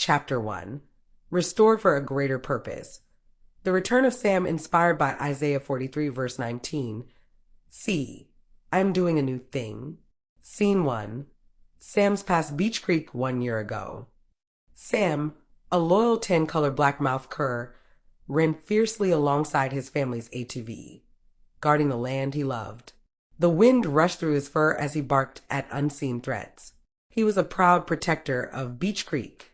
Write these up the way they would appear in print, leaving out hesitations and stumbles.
Chapter 1. Restored for a Greater Purpose. The return of Sam inspired by Isaiah 43 verse 19. See, I am doing a new thing. Scene 1. Sam's past Beech Creek 1 year ago. Sam, a loyal tan-colored blackmouth cur, ran fiercely alongside his family's ATV, guarding the land he loved. The wind rushed through his fur as he barked at unseen threats. He was a proud protector of Beech Creek.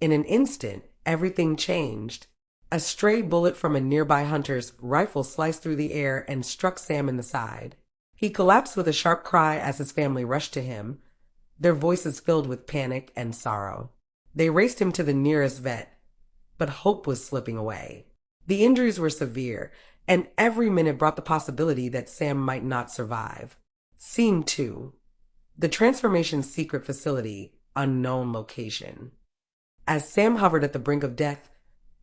In an instant, everything changed. A stray bullet from a nearby hunter's rifle sliced through the air and struck Sam in the side. He collapsed with a sharp cry as his family rushed to him, their voices filled with panic and sorrow. They raced him to the nearest vet, but hope was slipping away. The injuries were severe, and every minute brought the possibility that Sam might not survive. Scene 2. The Transformation Secret Facility, Unknown Location. As Sam hovered at the brink of death,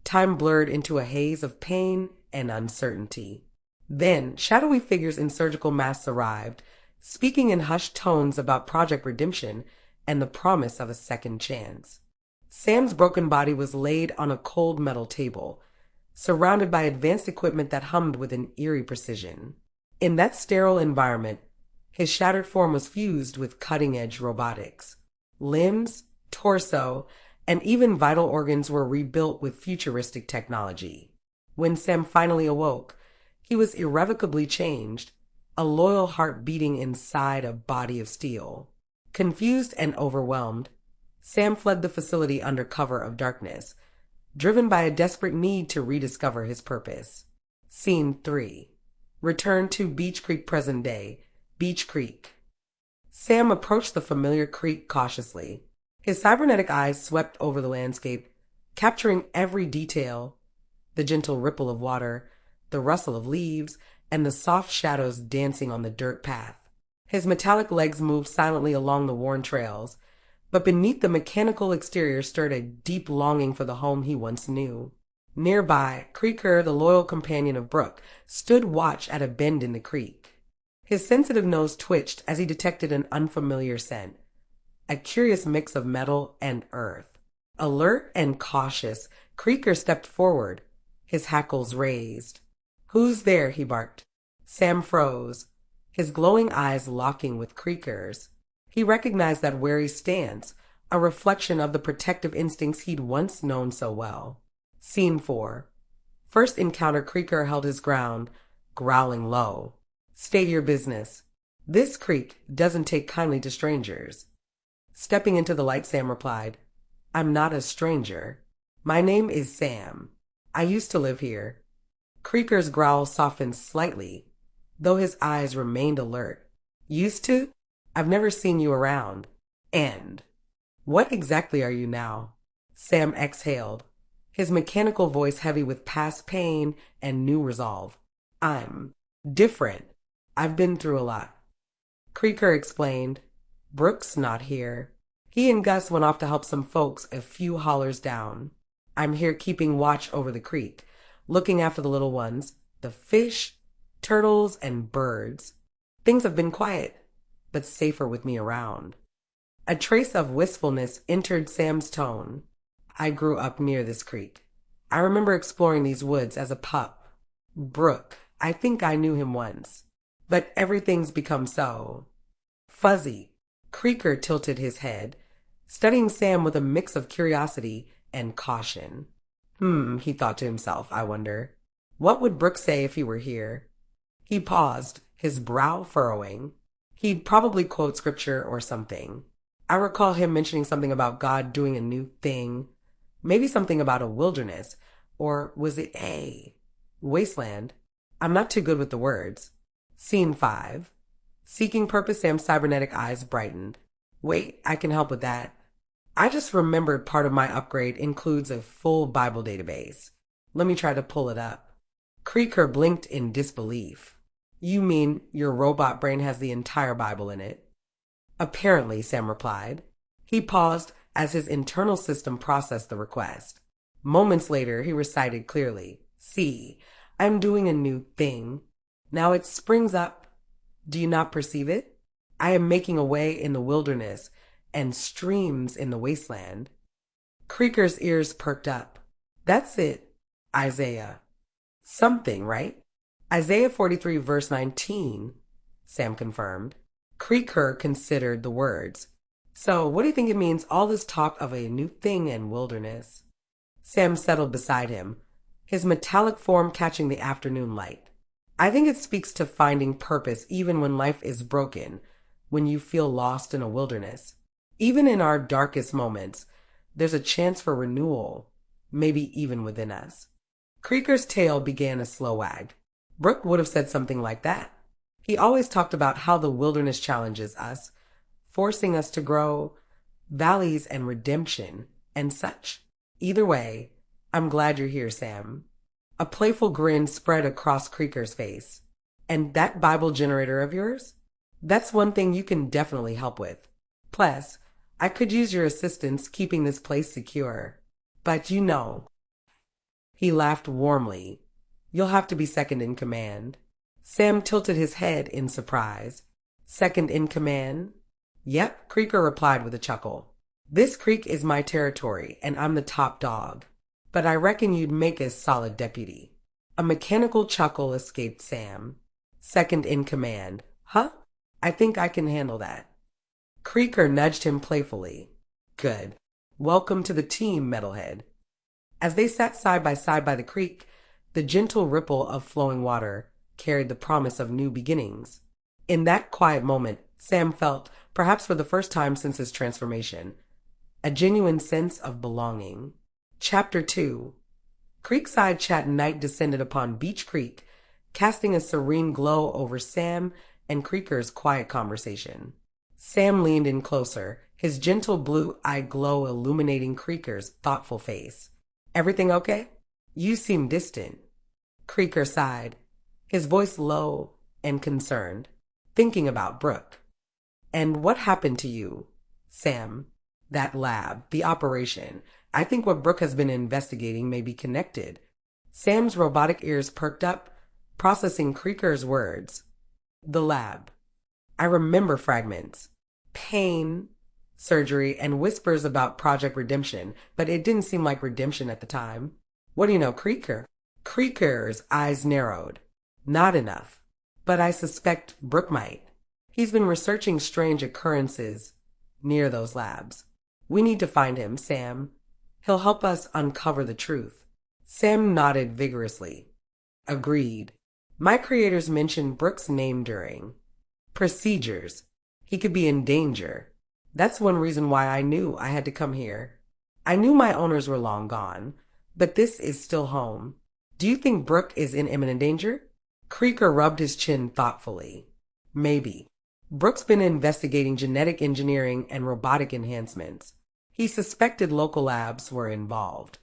time blurred into a haze of pain and uncertainty. Then, shadowy figures in surgical masks arrived, speaking in hushed tones about Project Redemption and the promise of a second chance. Sam's broken body was laid on a cold metal table, surrounded by advanced equipment that hummed with an eerie precision. In that sterile environment, his shattered form was fused with cutting-edge robotics. Limbs, torso, and even vital organs were rebuilt with futuristic technology. When Sam finally awoke, he was irrevocably changed, a loyal heart beating inside a body of steel. Confused and overwhelmed, Sam fled the facility under cover of darkness, driven by a desperate need to rediscover his purpose. Scene 3. Return to Beech Creek present day, Beech Creek. Sam approached the familiar creek cautiously. His cybernetic eyes swept over the landscape, capturing every detail: the gentle ripple of water, the rustle of leaves, and the soft shadows dancing on the dirt path. His metallic legs moved silently along the worn trails, but beneath the mechanical exterior stirred a deep longing for the home he once knew. Nearby, Creeker, the loyal companion of Brooke, stood watch at a bend in the creek. His sensitive nose twitched as he detected an unfamiliar scent, a curious mix of metal and earth. Alert and cautious, Creeker stepped forward, his hackles raised. "Who's there?" he barked. Sam froze, his glowing eyes locking with Creeker's. He recognized that wary stance, a reflection of the protective instincts he'd once known so well. Scene 4. First encounter, Creeker held his ground, growling low. "State your business. This creek doesn't take kindly to strangers." Stepping into the light, Sam replied, "I'm not a stranger. My name is Sam. I used to live here." Creeker's growl softened slightly, though his eyes remained alert. "Used to? I've never seen you around. And what exactly are you now?" Sam exhaled, his mechanical voice heavy with past pain and new resolve. "I'm different. I've been through a lot." Creeker explained, "Brooke's not here. He and Gus went off to help some folks a few hollers down. I'm here keeping watch over the creek, looking after the little ones, the fish, turtles, and birds. Things have been quiet, but safer with me around." A trace of wistfulness entered Sam's tone. "I grew up near this creek. I remember exploring these woods as a pup. Brooke, I think I knew him once. But everything's become so fuzzy." Creeker tilted his head, studying Sam with a mix of curiosity and caution. He thought to himself, "I wonder, what would Brooke say if he were here?" He paused, his brow furrowing. He'd probably quote scripture or something. I recall him mentioning something about God doing a new thing, maybe something about a wilderness, or was it a wasteland? I'm not too good with the words. Scene 5. Seeking purpose, Sam's cybernetic eyes brightened. "Wait, I can help with that. I just remembered part of my upgrade includes a full Bible database. Let me try to pull it up." Creeker blinked in disbelief. "You mean your robot brain has the entire Bible in it?" "Apparently," Sam replied. He paused as his internal system processed the request. Moments later, he recited clearly, "See, I'm doing a new thing. Now it springs up. Do you not perceive it? I am making a way in the wilderness and streams in the wasteland." Creaker's ears perked up. That's it, Isaiah. Something, right? Isaiah 43 verse 19, Sam confirmed. Creaker considered the words. So, what do you think it means, all this talk of a new thing in wilderness? Sam settled beside him, his metallic form catching the afternoon light. I think it speaks to finding purpose even when life is broken, when you feel lost in a wilderness. Even in our darkest moments, there's a chance for renewal, maybe even within us. Creaker's tail began a slow wag. Brooke would have said something like that. He always talked about how the wilderness challenges us, forcing us to grow, valleys and redemption, and such. Either way, I'm glad you're here, Sam. A playful grin spread across Creaker's face. And that Bible generator of yours? That's one thing you can definitely help with. Plus, I could use your assistance keeping this place secure. But you know. He laughed warmly. You'll have to be second in command. Sam tilted his head in surprise. Second in command? Yep, Creaker replied with a chuckle. This creek is my territory, and I'm the top dog. But I reckon you'd make a solid deputy. A mechanical chuckle escaped Sam. Second in command. Huh? I think I can handle that. Creaker nudged him playfully. Good. Welcome to the team, Metalhead. As they sat side by the creek, the gentle ripple of flowing water carried the promise of new beginnings. In that quiet moment, Sam felt, perhaps for the first time since his transformation, a genuine sense of belonging. Chapter 2. Creekside Chat night descended upon Beech Creek, casting a serene glow over Sam and Creaker's quiet conversation. Sam leaned in closer, his gentle blue-eyed glow illuminating Creaker's thoughtful face. Everything okay? You seem distant. Creaker sighed, his voice low and concerned, thinking about Brooke. And what happened to you, Sam? That lab, the operation. I think what Brooke has been investigating may be connected. Sam's robotic ears perked up, processing Creaker's words. The lab. I remember fragments. Pain, surgery, and whispers about Project Redemption, but it didn't seem like redemption at the time. What do you know, Creaker? Creaker's eyes narrowed. Not enough. But I suspect Brooke might. He's been researching strange occurrences near those labs. We need to find him, Sam. He'll help us uncover the truth. Sam nodded vigorously. Agreed. My creators mentioned Brooke's name during procedures. He could be in danger. That's one reason why I knew I had to come here. I knew my owners were long gone, but this is still home. Do you think Brooke is in imminent danger? Creaker rubbed his chin thoughtfully. Maybe. Brooke's been investigating genetic engineering and robotic enhancements. He suspected local labs were involved.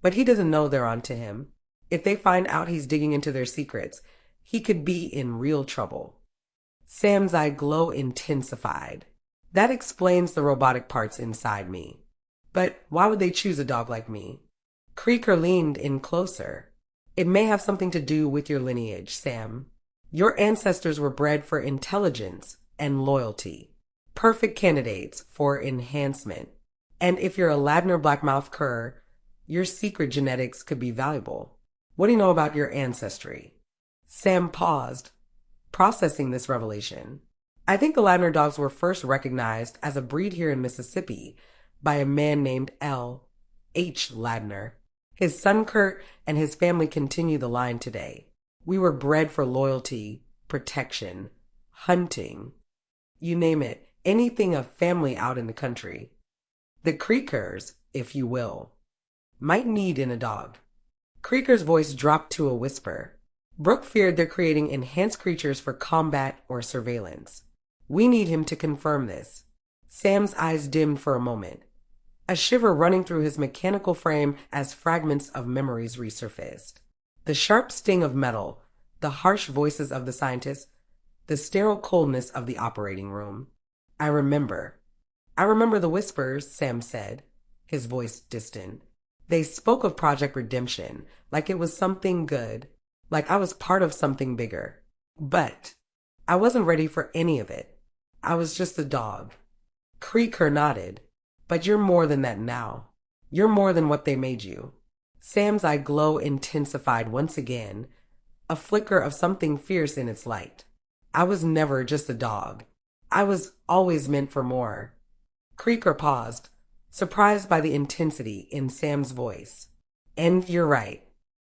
But he doesn't know they're onto him. If they find out he's digging into their secrets, he could be in real trouble. Sam's eye glow intensified. That explains the robotic parts inside me. But why would they choose a dog like me? Creaker leaned in closer. It may have something to do with your lineage, Sam. Your ancestors were bred for intelligence and loyalty. Perfect candidates for enhancement. And if you're a Ladner Blackmouth cur, your secret genetics could be valuable. What do you know about your ancestry? Sam paused, processing this revelation. I think the Ladner dogs were first recognized as a breed here in Mississippi by a man named L. H. Ladner. His son Kurt and his family continue the line today. We were bred for loyalty, protection, hunting. You name it, anything a family out in the country. The Creakers, if you will, might need in a dog. Creaker's voice dropped to a whisper. Brooke feared they're creating enhanced creatures for combat or surveillance. We need him to confirm this. Sam's eyes dimmed for a moment, a shiver running through his mechanical frame as fragments of memories resurfaced. The sharp sting of metal, the harsh voices of the scientists, the sterile coldness of the operating room. I remember the whispers, Sam said, his voice distant. They spoke of Project Redemption, like it was something good, like I was part of something bigger. But I wasn't ready for any of it. I was just a dog. Creaker nodded. But you're more than that now. You're more than what they made you. Sam's eye glow intensified once again, a flicker of something fierce in its light. I was never just a dog. I was always meant for more. Creaker paused, surprised by the intensity in Sam's voice. And you're right.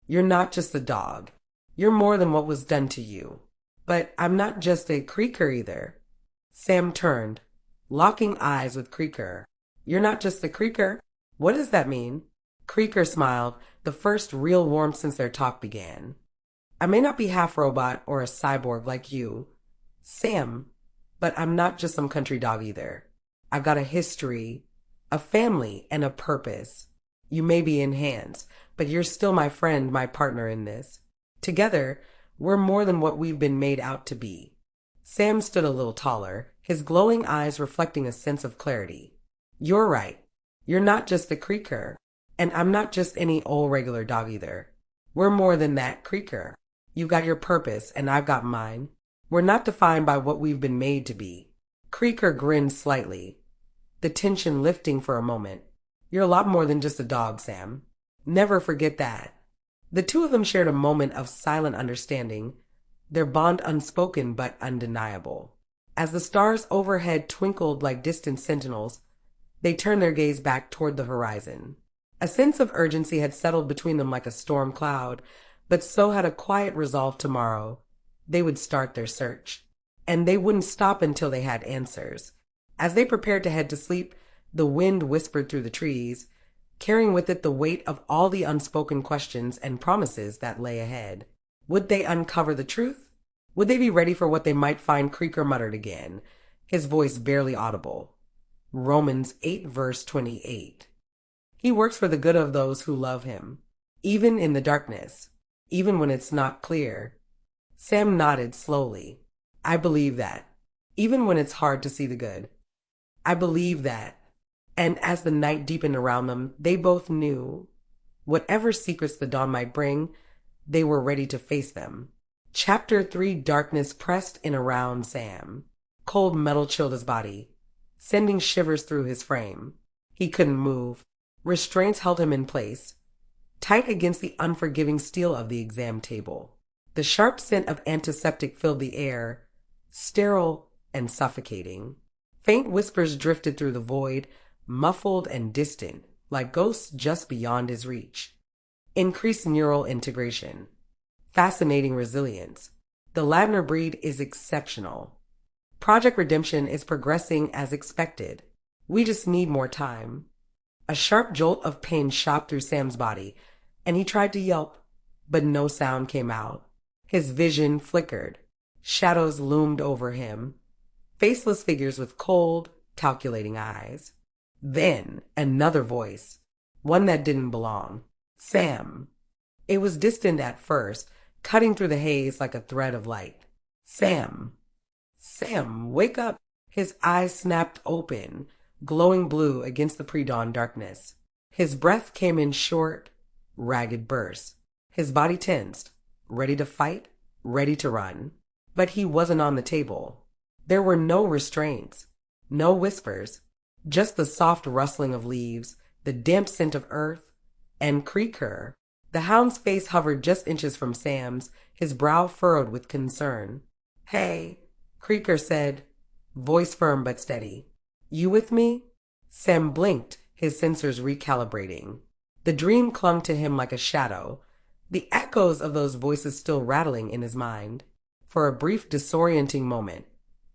You're not just a dog. You're more than what was done to you. But I'm not just a Creaker either. Sam turned, locking eyes with Creaker. You're not just a Creaker? What does that mean? Creaker smiled, the first real warmth since their talk began. I may not be half robot or a cyborg like you, Sam, but I'm not just some country dog either. I've got a history, a family, and a purpose. You may be in hands, but you're still my friend, my partner in this. Together, we're more than what we've been made out to be. Sam stood a little taller, his glowing eyes reflecting a sense of clarity. You're right. You're not just a Creaker, and I'm not just any old regular dog either. We're more than that, Creaker. You've got your purpose, and I've got mine. We're not defined by what we've been made to be. Creaker grinned slightly, the tension lifting for a moment. You're a lot more than just a dog, Sam. Never forget that. The two of them shared a moment of silent understanding, their bond unspoken but undeniable. As the stars overhead twinkled like distant sentinels, they turned their gaze back toward the horizon. A sense of urgency had settled between them like a storm cloud, but so had a quiet resolve tomorrow. They would start their search, and they wouldn't stop until they had answers. As they prepared to head to sleep, the wind whispered through the trees, carrying with it the weight of all the unspoken questions and promises that lay ahead. Would they uncover the truth? Would they be ready for what they might find? Creaker muttered again, his voice barely audible. Romans 8 verse 28. He works for the good of those who love him, even in the darkness, even when it's not clear. Sam nodded slowly. I believe that, even when it's hard to see the good. I believe that. And as the night deepened around them, they both knew, whatever secrets the dawn might bring, they were ready to face them. Chapter 3. Darkness pressed in around Sam. Cold metal chilled his body, sending shivers through his frame. He couldn't move. Restraints held him in place, tight against the unforgiving steel of the exam table. The sharp scent of antiseptic filled the air, sterile and suffocating. Faint whispers drifted through the void, muffled and distant, like ghosts just beyond his reach. Increased neural integration. Fascinating resilience. The Ladner breed is exceptional. Project Redemption is progressing as expected. We just need more time. A sharp jolt of pain shot through Sam's body, and he tried to yelp, but no sound came out. His vision flickered. Shadows loomed over him, faceless figures with cold, calculating eyes. Then another voice, one that didn't belong. Sam. It was distant at first, cutting through the haze like a thread of light. Sam. Sam, wake up. His eyes snapped open, glowing blue against the pre-dawn darkness. His breath came in short, ragged bursts. His body tensed, ready to fight, ready to run. But he wasn't on the table. There were no restraints, no whispers, just the soft rustling of leaves, the damp scent of earth, and Creaker. The hound's face hovered just inches from Sam's, his brow furrowed with concern. Hey, Creaker said, voice firm but steady. You with me? Sam blinked, his sensors recalibrating. The dream clung to him like a shadow, the echoes of those voices still rattling in his mind. For a brief disorienting moment,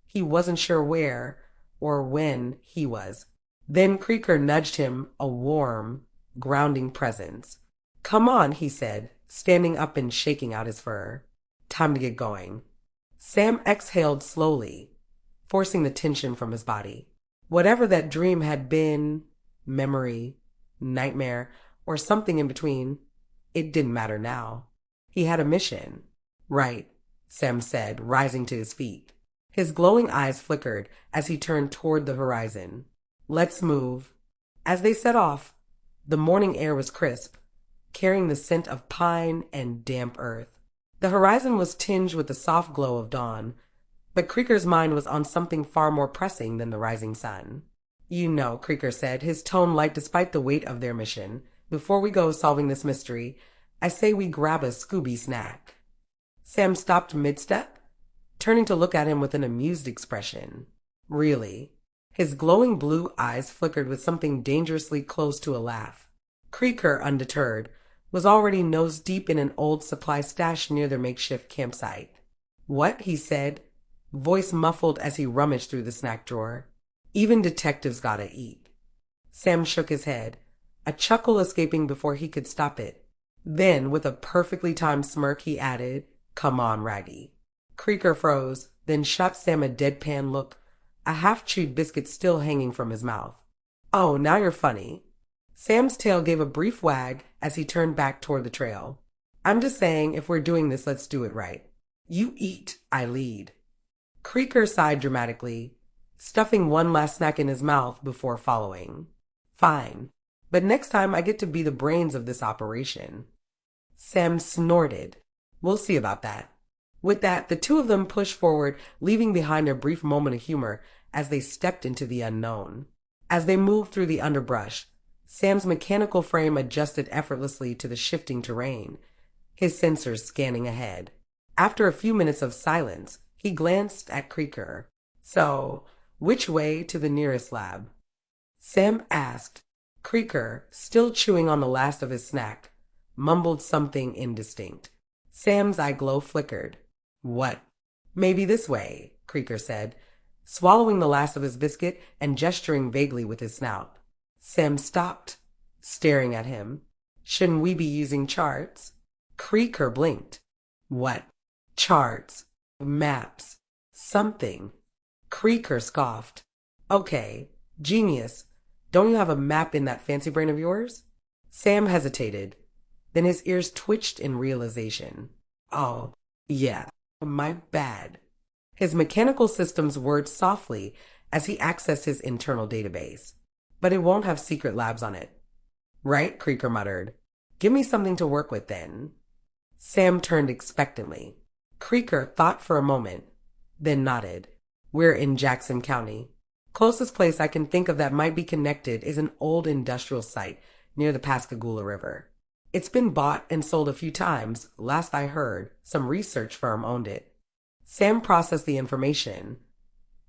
he wasn't sure where or when he was. Then Creaker nudged him, a warm, grounding presence. Come on, he said, standing up and shaking out his fur. Time to get going. Sam exhaled slowly, forcing the tension from his body. Whatever that dream had been, memory, nightmare, or something in between, it didn't matter now. He had a mission. Right, Sam said, rising to his feet. His glowing eyes flickered as he turned toward the horizon. Let's move. As they set off, the morning air was crisp, carrying the scent of pine and damp earth. The horizon was tinged with the soft glow of dawn, but Creaker's mind was on something far more pressing than the rising sun. You know, Creaker said, his tone light despite the weight of their mission. Before we go solving this mystery, I say we grab a Scooby snack. Sam stopped mid-step, turning to look at him with an amused expression. Really? His glowing blue eyes flickered with something dangerously close to a laugh. Creaker, undeterred, was already nose-deep in an old supply stash near their makeshift campsite. What? He said, voice muffled as he rummaged through the snack drawer. Even detectives gotta eat. Sam shook his head, a chuckle escaping before he could stop it. Then, with a perfectly timed smirk, he added, "Come on, Raggy." Creaker froze, then shot Sam a deadpan look, a half-chewed biscuit still hanging from his mouth. "Oh, now you're funny." Sam's tail gave a brief wag as he turned back toward the trail. "I'm just saying, if we're doing this, let's do it right. You eat, I lead." Creaker sighed dramatically, stuffing one last snack in his mouth before following. "Fine, but next time I get to be the brains of this operation." Sam snorted. "We'll see about that." With that, the two of them pushed forward, leaving behind a brief moment of humor as they stepped into the unknown. As they moved through the underbrush, Sam's mechanical frame adjusted effortlessly to the shifting terrain, his sensors scanning ahead. After a few minutes of silence, he glanced at Creaker. "So, which way to the nearest lab?" Sam asked. Creaker, still chewing on the last of his snack, mumbled something indistinct. Sam's eye glow flickered. "What?" "Maybe this way," Creaker said, swallowing the last of his biscuit and gesturing vaguely with his snout. Sam stopped, staring at him. "Shouldn't we be using charts?" Creaker blinked. "What? Charts? Maps? Something?" Creaker scoffed. "Okay, genius. Don't you have a map in that fancy brain of yours?" Sam hesitated. Then his ears twitched in realization. "Oh, yeah, my bad." His mechanical systems whirred softly as he accessed his internal database. "But it won't have secret labs on it." "Right," Creaker muttered. "Give me something to work with then." Sam turned expectantly. Creaker thought for a moment, then nodded. "We're in Jackson County. Closest place I can think of that might be connected is an old industrial site near the Pascagoula River. It's been bought and sold a few times. Last I heard, some research firm owned it." Sam processed the information,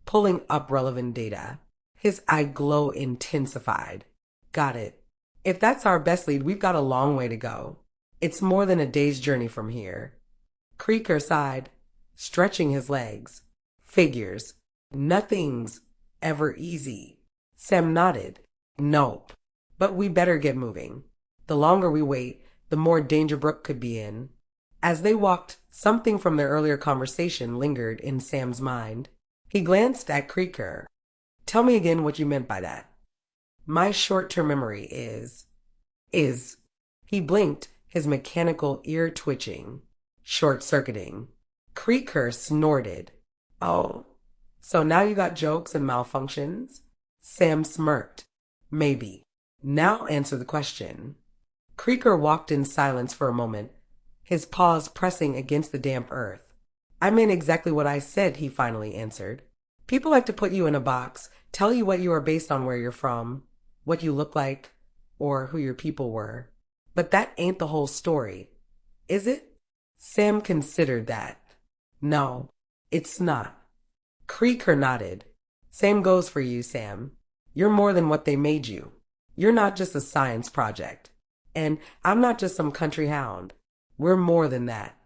pulling up relevant data. His eye glow intensified. "Got it. If that's our best lead, we've got a long way to go. It's more than a day's journey from here." Creaker sighed, stretching his legs. "Figures. Nothing's ever easy." Sam nodded. "Nope. But we better get moving. The longer we wait, the more danger Brooke could be in." As they walked, something from their earlier conversation lingered in Sam's mind. He glanced at Creaker. "Tell me again what you meant by that." "My short-term memory is... He blinked, his mechanical ear twitching, short-circuiting. Creaker snorted. "Oh, so now you got jokes and malfunctions?" Sam smirked. "Maybe. Now answer the question." Creaker walked in silence for a moment, his paws pressing against the damp earth. "I meant exactly what I said," he finally answered. "People like to put you in a box, tell you what you are based on where you're from, what you look like, or who your people were. But that ain't the whole story, is it?" Sam considered that. "No, it's not." Creaker nodded. "Same goes for you, Sam. You're more than what they made you. You're not just a science project. And I'm not just some country hound. We're more than that."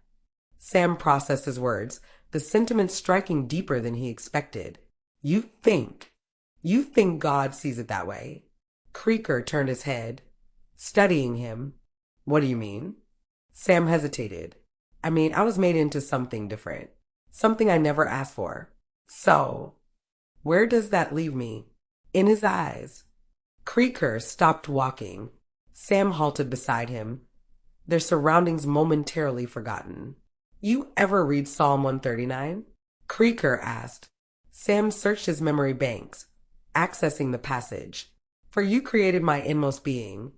Sam processed his words, the sentiment striking deeper than he expected. You think God sees it that way?" Creaker turned his head, studying him. "What do you mean?" Sam hesitated. "I mean, I was made into something different. Something I never asked for. So, where does that leave me?" In his eyes. Creaker stopped walking. Sam halted beside him, their surroundings momentarily forgotten. "You ever read Psalm 139? Creaker asked. Sam searched his memory banks, accessing the passage. "For you created my inmost being.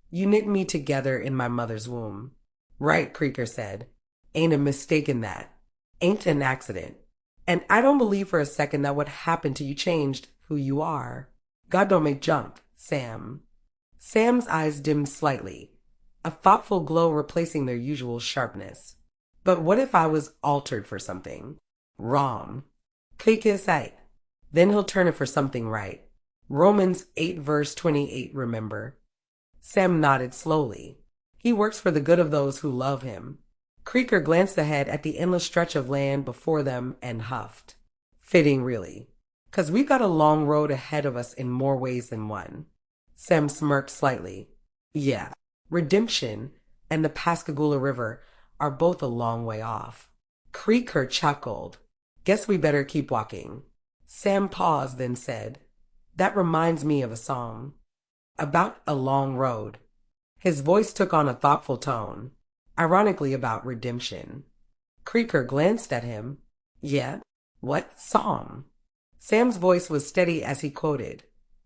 You knit me together in my mother's womb." "Right," Creaker said. "Ain't a mistake in that. Ain't an accident. And I don't believe for a second that what happened to you changed who you are." God don't make junk, Sam. Sam's eyes dimmed slightly, a thoughtful glow replacing their usual sharpness. But what if I was altered for something? Wrong. Clique aside. Then he'll turn it for something right. Romans 8 verse 28, remember? Sam nodded slowly. He works for the good of those who love him. Creaker glanced ahead at the endless stretch of land before them and huffed. Fitting, really. 'Cause we've got a long road ahead of us in more ways than one. Sam smirked slightly. Yeah, redemption and the Pascagoula River are both a long way off. Creaker chuckled. Guess we better keep walking. Sam paused, then said, That reminds me of a song. About a long road. His voice took on a thoughtful tone, ironically about redemption. Creaker glanced at him. Yeah? What song? Sam's voice was steady as he quoted,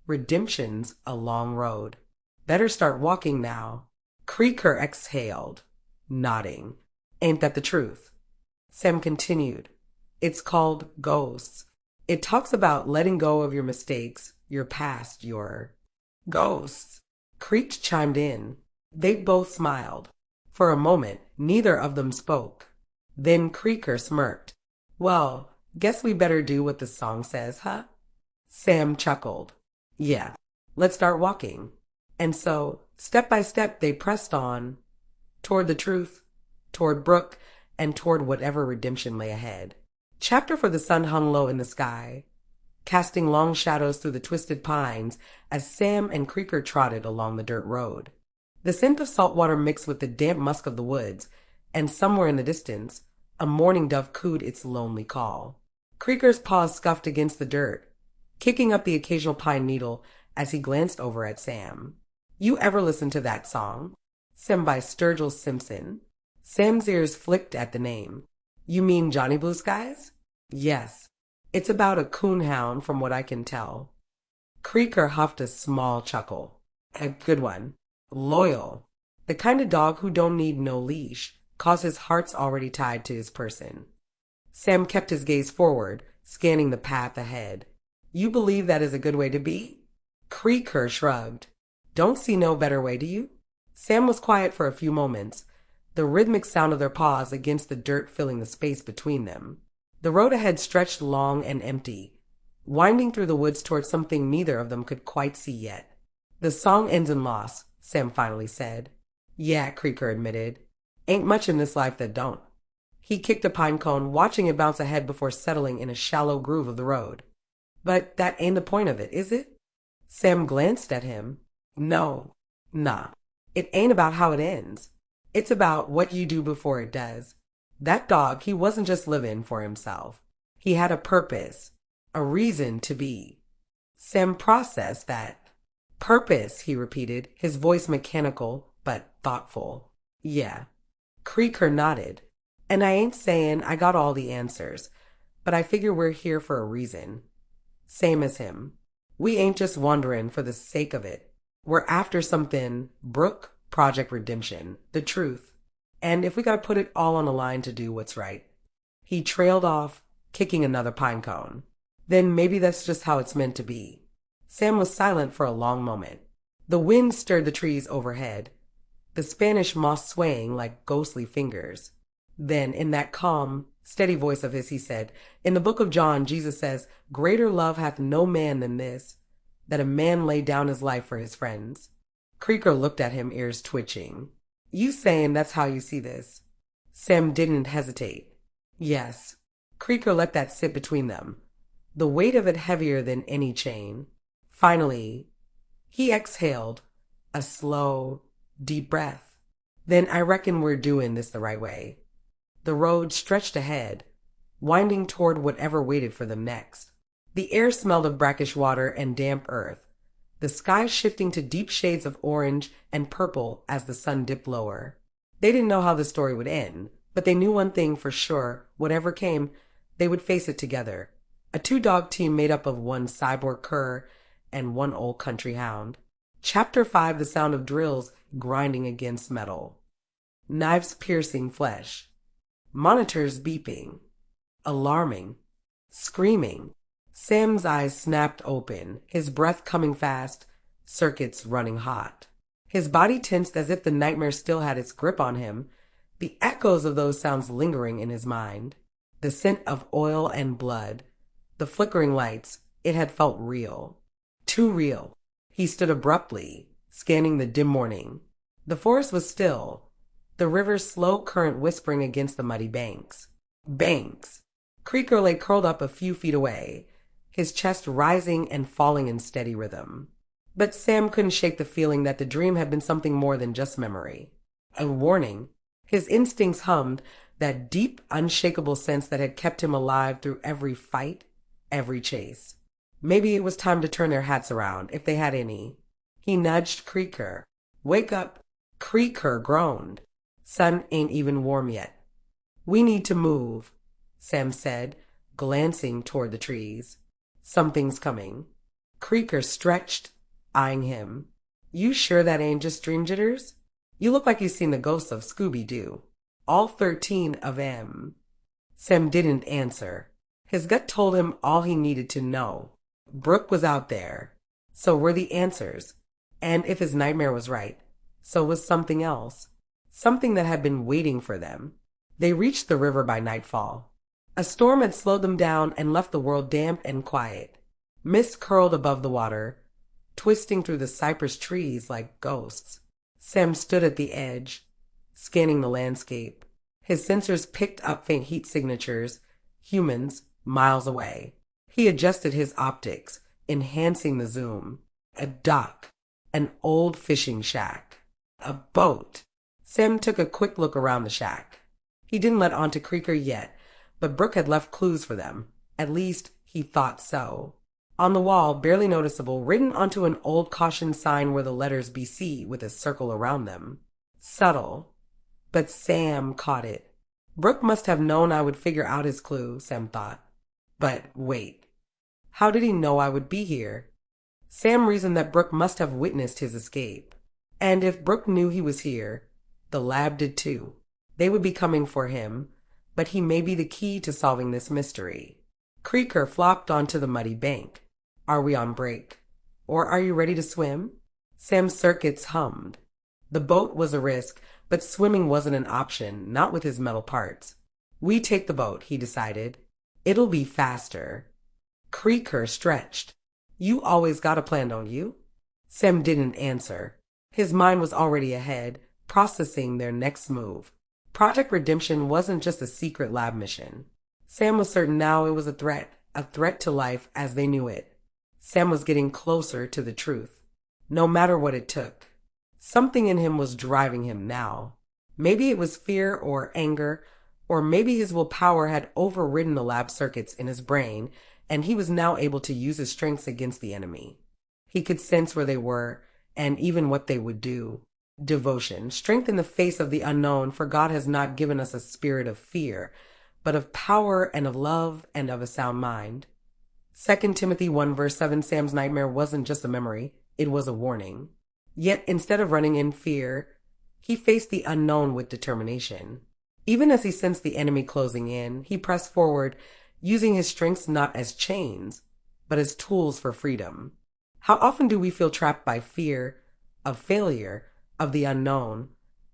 Redemption's a long road. Better start walking now. Creaker exhaled, nodding. Ain't that the truth? Sam continued. It's called Ghosts. It talks about letting go of your mistakes, your past, your ghosts. Creech chimed in. They both smiled. For a moment, neither of them spoke. Then Creaker smirked. Well, guess we better do what the song says, huh? Sam chuckled. Yeah, let's start walking. And so, step by step, they pressed on, toward the truth, toward Brooke, and toward whatever redemption lay ahead. Chapter for the sun hung low in the sky, casting long shadows through the twisted pines as Sam and Creaker trotted along the dirt road. The scent of salt water mixed with the damp musk of the woods, and somewhere in the distance, a mourning dove cooed its lonely call. Creaker's paws scuffed against the dirt, kicking up the occasional pine needle as he glanced over at Sam. You ever listen to that song? Sung by Sturgill Simpson. Sam's ears flicked at the name. You mean Johnny Blue Skies? Yes. It's about a coonhound from what I can tell. Creaker huffed a small chuckle. A good one. Loyal. The kind of dog who don't need no leash, 'cause his heart's already tied to his person. Sam kept his gaze forward, scanning the path ahead. You believe that is a good way to be? Creaker shrugged. Don't see no better way, do you? Sam was quiet for a few moments, the rhythmic sound of their paws against the dirt filling the space between them. The road ahead stretched long and empty, winding through the woods toward something neither of them could quite see yet. The song ends in loss, Sam finally said. Yeah, Creaker admitted. Ain't much in this life that don't. He kicked a pine cone, watching it bounce ahead before settling in a shallow groove of the road. But that ain't the point of it, is it? Sam glanced at him. No. Nah. It ain't about how it ends. It's about what you do before it does. That dog, he wasn't just living for himself. He had a purpose, a reason to be. Sam processed that. Purpose, he repeated, his voice mechanical but thoughtful. Yeah. Creaker nodded. And I ain't saying I got all the answers, but I figure we're here for a reason. Same as him. We ain't just wandering for the sake of it. We're after something, Brooke, Project Redemption, the truth. And if we gotta put it all on the line to do what's right. He trailed off, kicking another pine cone. Then maybe that's just how it's meant to be. Sam was silent for a long moment. The wind stirred the trees overhead, the Spanish moss swaying like ghostly fingers. Then, in that calm, steady voice of his, he said, In the book of John, Jesus says, Greater love hath no man than this, that a man lay down his life for his friends. Creaker looked at him, ears twitching. You saying that's how you see this? Sam didn't hesitate. Yes. Creaker let that sit between them, the weight of it heavier than any chain. Finally, he exhaled, a slow, deep breath. Then I reckon we're doing this the right way. The road stretched ahead, winding toward whatever waited for them next. The air smelled of brackish water and damp earth, the sky shifting to deep shades of orange and purple as the sun dipped lower. They didn't know how the story would end, but they knew one thing for sure. Whatever came, they would face it together. A two-dog team made up of one cyborg cur and one old country hound. Chapter 5, the sound of drills grinding against metal. Knives piercing flesh. Monitors beeping. Alarming. Screaming. Sam's eyes snapped open, his breath coming fast, circuits running hot. His body tensed as if the nightmare still had its grip on him, the echoes of those sounds lingering in his mind. The scent of oil and blood, the flickering lights, it had felt real. Too real. He stood abruptly, scanning the dim morning. The forest was still, the river's slow current whispering against the muddy banks. Banks! Creaker lay curled up a few feet away, his chest rising and falling in steady rhythm. But Sam couldn't shake the feeling that the dream had been something more than just memory. A warning. His instincts hummed, that deep, unshakable sense that had kept him alive through every fight, every chase. Maybe it was time to turn their hats around, if they had any. He nudged Creaker. "Wake up." Creaker groaned. "Sun ain't even warm yet." "We need to move," Sam said, glancing toward the trees. "Something's coming." Creaker stretched, eyeing him. "You sure that ain't just dream jitters? You look like you've seen the ghosts of Scooby-Doo. All 13 of 'em." Sam didn't answer. His gut told him all he needed to know. Brooke was out there. So were the answers. And if his nightmare was right, so was something else. Something that had been waiting for them. They reached the river by nightfall. A storm had slowed them down and left the world damp and quiet. Mist curled above the water, twisting through the cypress trees like ghosts. Sam stood at the edge, scanning the landscape. His sensors picked up faint heat signatures, humans miles away. He adjusted his optics, enhancing the zoom. A dock, an old fishing shack, a boat. Sam took a quick look around the shack. He didn't let on to Creaker yet, but Brooke had left clues for them. At least, he thought so. On the wall, barely noticeable, written onto an old caution sign were the letters BC with a circle around them. Subtle. But Sam caught it. Brooke must have known I would figure out his clue, Sam thought. But wait. How did he know I would be here? Sam reasoned that Brooke must have witnessed his escape. And if Brooke knew he was here, the lab did too. They would be coming for him, but he may be the key to solving this mystery. Creaker flopped onto the muddy bank. "Are we on break? Or are you ready to swim?" Sam's circuits hummed. The boat was a risk, but swimming wasn't an option, not with his metal parts. "We take the boat," he decided. "It'll be faster." Creaker stretched. "You always got a plan, don't you?" Sam didn't answer. His mind was already ahead, processing their next move. Project Redemption wasn't just a secret lab mission. Sam was certain now it was a threat to life as they knew it. Sam was getting closer to the truth, no matter what it took. Something in him was driving him now. Maybe it was fear or anger, or maybe his willpower had overridden the lab circuits in his brain, and he was now able to use his strengths against the enemy. He could sense where they were, and even what they would do. Devotion, strength in the face of the unknown, for God has not given us a spirit of fear, but of power and of love and of a sound mind. 2 Timothy 1 verse 7, Sam's nightmare wasn't just a memory, it was a warning. Yet instead of running in fear, he faced the unknown with determination. Even as he sensed the enemy closing in, he pressed forward, using his strengths not as chains, but as tools for freedom. How often do we feel trapped by fear of failure, of the unknown,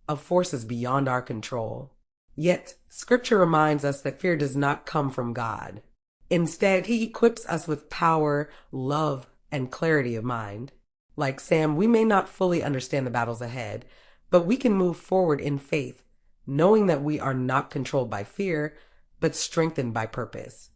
of forces beyond our control? Yet, Scripture reminds us that fear does not come from God. Instead, he equips us with power, love, and clarity of mind. Like Sam, we may not fully understand the battles ahead, but we can move forward in faith, knowing that we are not controlled by fear, but strengthened by purpose.